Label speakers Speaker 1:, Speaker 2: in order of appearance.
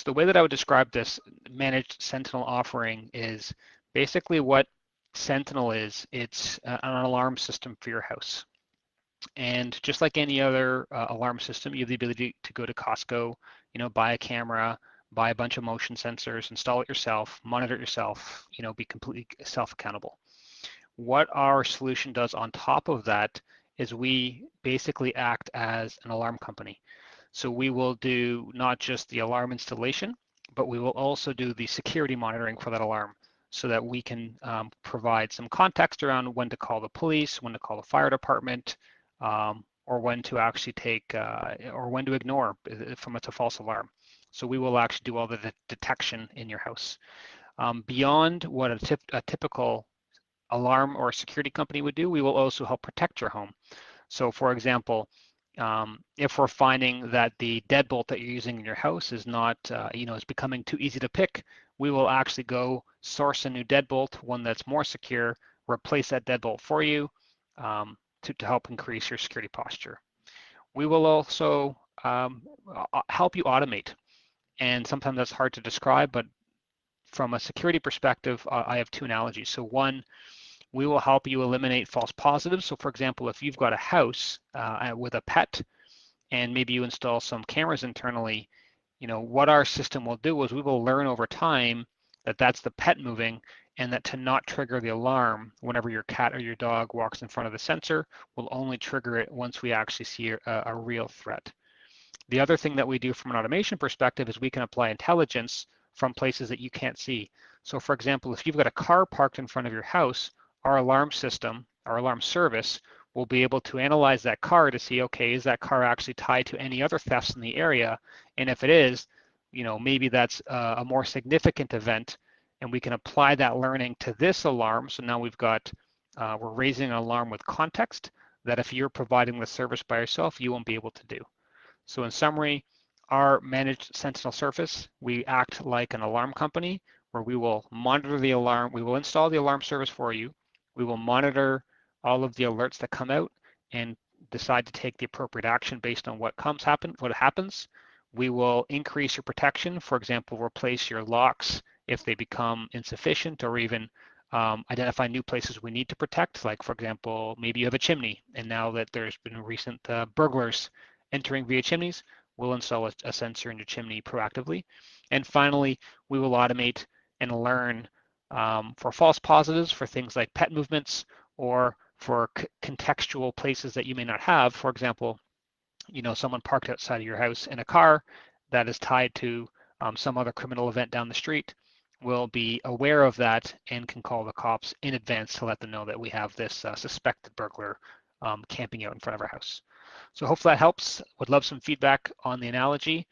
Speaker 1: So the way that I would describe this managed Sentinel offering is basically what Sentinel is. It's an alarm system for your house. And just like any other alarm system, you have the ability to go to Costco, buy a camera, buy a bunch of motion sensors, install it yourself, monitor it yourself, be completely self-accountable. What our solution does on top of that is we basically act as an alarm company. So we will do not just the alarm installation, but we will also do the security monitoring for that alarm so that we can provide some context around when to call the police, when to call the fire department, or when to actually take, or when to ignore if it's a false alarm. So we will actually do all the detection in your house. Beyond what a typical alarm or security company would do, we will also help protect your home. So for example, if we're finding that the deadbolt that you're using in your house is not, is becoming too easy to pick, we will actually go source a new deadbolt, one that's more secure, replace that deadbolt for you to help increase your security posture. We will also help you automate, and sometimes that's hard to describe, but from a security perspective, I have two analogies. So one, we will help you eliminate false positives. So for example, if you've got a house with a pet and maybe you install some cameras internally, what our system will do is we will learn over time that that's the pet moving and that to not trigger the alarm whenever your cat or your dog walks in front of the sensor, will only trigger it once we actually see a real threat. The other thing that we do from an automation perspective is we can apply intelligence from places that you can't see. So for example, if you've got a car parked in front of your house, our alarm system, our alarm service, will be able to analyze that car to see, okay, is that car actually tied to any other thefts in the area? And if it is, maybe that's a more significant event, and we can apply that learning to this alarm. So now we're raising an alarm with context that if you're providing the service by yourself, you won't be able to do. So in summary, our managed Sentinel service, we act like an alarm company where we will monitor the alarm, we will install the alarm service for you, we will monitor all of the alerts that come out and decide to take the appropriate action based on what happens. We will increase your protection, for example, replace your locks if they become insufficient, or even identify new places we need to protect. Like for example, maybe you have a chimney, and now that there's been recent burglars entering via chimneys, we'll install a sensor in your chimney proactively. And finally, we will automate and learn for false positives for things like pet movements or for contextual places that you may not have. For example, someone parked outside of your house in a car that is tied to some other criminal event down the street. We'll be aware of that and can call the cops in advance to let them know that we have this suspected burglar camping out in front of our house. So hopefully that helps. Would love some feedback on the analogy.